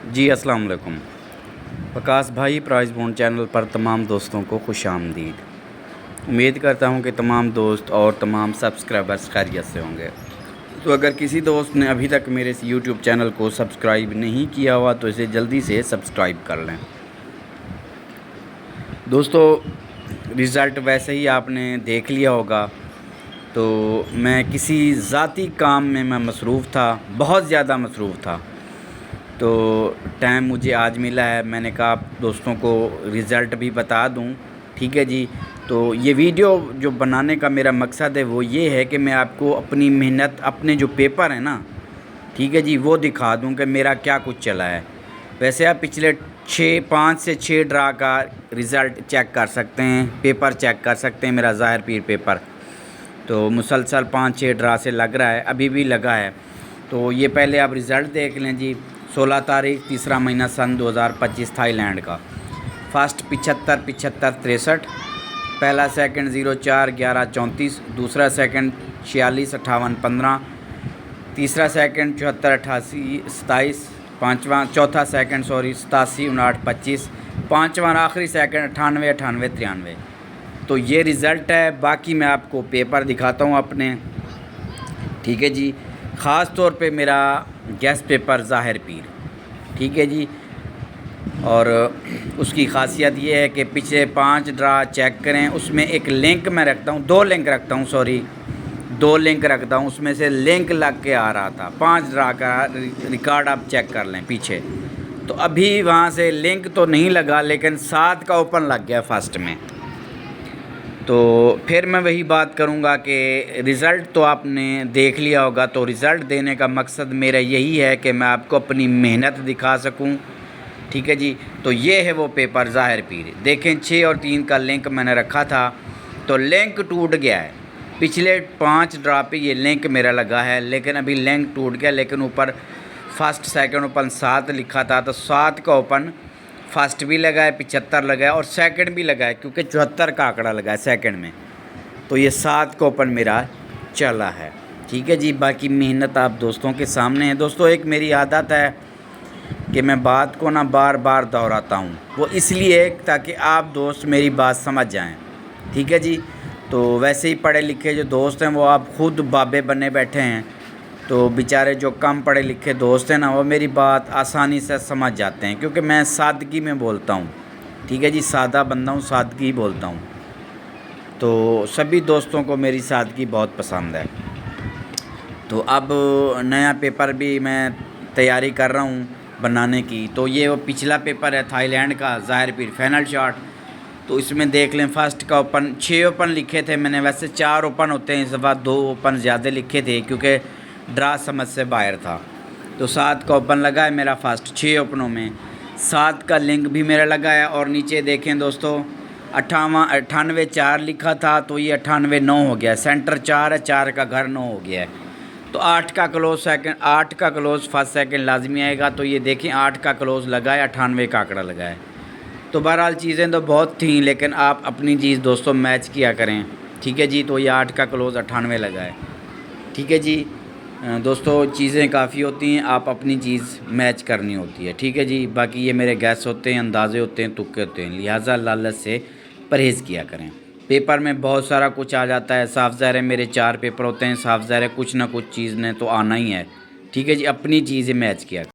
जी अस्सलाम वालेकुम। वकास भाई प्राइस बॉन्ड चैनल पर तमाम दोस्तों को खुशामदीद। उम्मीद करता हूं कि तमाम दोस्त और तमाम सब्सक्राइबर्स खैरियत से होंगे। तो अगर किसी दोस्त ने अभी तक मेरे इस यूट्यूब चैनल को सब्सक्राइब नहीं किया हुआ तो इसे जल्दी से सब्सक्राइब कर लें। दोस्तों, रिज़ल्ट वैसे ही आपने देख लिया होगा। तो मैं किसी ज़ाती काम में मैं मसरूफ़ था, बहुत ज़्यादा मसरूफ़ था। तो टाइम मुझे आज मिला है, मैंने कहा आप दोस्तों को रिज़ल्ट भी बता दूं। ठीक है जी। तो ये वीडियो जो बनाने का मेरा मकसद है वो ये है कि मैं आपको अपनी मेहनत, अपने जो पेपर हैं ना, ठीक है जी, वो दिखा दूं कि मेरा क्या कुछ चला है। वैसे आप पिछले 5 से 6 ड्रा का रिज़ल्ट चेक कर सकते हैं, पेपर चेक कर सकते हैं, मेरा ज़ाहिर पीर पेपर तो मुसलसल 5-6 ड्रा से लग रहा है, अभी भी लगा है। तो ये पहले आप रिज़ल्ट देख लें जी। 16 तारीख 3रा महीना सन 2025 थाईलैंड का। फर्स्ट 75 75 63, पहला सेकंड 04 11 34, दूसरा सेकंड 46 58 15, तीसरा सेकंड 74 88 27, चौथा सेकंड 87 59 25, पाँचवा आखिरी सेकंड 98 98 93। तो ये रिज़ल्ट है। बाकी मैं आपको पेपर दिखाता हूँ अपने। ठीक है जी। ख़ास तौर पे मेरा गेस्ट पेपर ज़ाहिर पीर, ठीक है जी। और उसकी ख़ासियत ये है कि पिछले 5 ड्रा चेक करें, उसमें एक लिंक मैं रखता हूँ, 2 लिंक रखता हूँ, दो लिंक रखता हूँ, उसमें से लिंक लग के आ रहा था। 5 ड्रा का रिकॉर्ड आप चेक कर लें पीछे। तो अभी वहाँ से लिंक तो नहीं लगा, लेकिन 7 का ओपन लग गया फर्स्ट में। तो फिर मैं वही बात करूँगा कि रिज़ल्ट तो आपने देख लिया होगा। तो रिज़ल्ट देने का मकसद मेरा यही है कि मैं आपको अपनी मेहनत दिखा सकूँ। ठीक है जी। तो ये है वो पेपर ज़ाहिर पीर। देखें 6 और 3 का लिंक मैंने रखा था, तो लिंक टूट गया है। पिछले 5 ड्रा पे ये लिंक मेरा लगा है, लेकिन अभी लिंक टूट गया। लेकिन ऊपर फर्स्ट सेकंड ओपन 7 लिखा था, तो 7 का ओपन फर्स्ट भी लगा है, 75 लगा है और सेकंड भी लगा है, क्योंकि 74 का आंकड़ा लगा है सेकंड में। तो ये 7 का ओपन मेरा चला है। ठीक है जी। बाकी मेहनत आप दोस्तों के सामने है। दोस्तों, एक मेरी आदत है कि मैं बात को ना बार बार दोहराता हूँ, वो इसलिए ताकि आप दोस्त मेरी बात समझ जाएं। ठीक है जी। तो वैसे ही पढ़े लिखे जो दोस्त हैं वो आप ख़ुद बाबे बने बैठे हैं, तो बेचारे जो कम पढ़े लिखे दोस्त हैं ना, वो मेरी बात आसानी से समझ जाते हैं, क्योंकि मैं सादगी में बोलता हूँ। ठीक है जी। सादा बंदा हूँ, सादगी ही बोलता हूँ। तो सभी दोस्तों को मेरी सादगी बहुत पसंद है। तो अब नया पेपर भी मैं तैयारी कर रहा हूँ बनाने की। तो ये वो पिछला पेपर है थाईलैंड का, ज़ाहिर पीर फाइनल शॉट। तो इसमें देख लें, फर्स्ट का ओपन 6 ओपन लिखे थे मैंने। वैसे 4 ओपन होते हैं, इस दफ़ा 2 ओपन ज़्यादा लिखे थे क्योंकि ड्रा समझ से बाहर था। तो 7 का ओपन लगा है मेरा फर्स्ट 6 ओपनों में। 7 का लिंक भी मेरा लगा है। और नीचे देखें दोस्तों, 98 4 लिखा था, तो ये 98 9 हो गया। सेंटर 4 है, 4 का घर 9 हो गया है। तो 8 का क्लोज सेकंड, 8 का क्लोज फर्स्ट सेकंड लाजमी आएगा। तो ये देखें 8 का क्लोज लगा है, 98 का आंकड़ा लगा है। तो बहरहाल चीज़ें तो बहुत थी, लेकिन आप अपनी चीज़ दोस्तों मैच किया करें। ठीक है जी। तो ये 8 का क्लोज 98 लगा है। ठीक है जी। दोस्तों, चीज़ें काफ़ी होती हैं, आप अपनी चीज़ मैच करनी होती है। ठीक है जी। बाकी ये मेरे गैस होते हैं, अंदाज़े होते हैं, तुक्के होते हैं, लिहाजा लालच से परहेज़ किया करें। पेपर में बहुत सारा कुछ आ जाता है। साफ ज़ाहिर है मेरे 4 पेपर होते हैं, साफ ज़ाहिर है कुछ ना कुछ चीज़ ने तो आना ही है। ठीक है जी। अपनी चीज़ें मैच किया।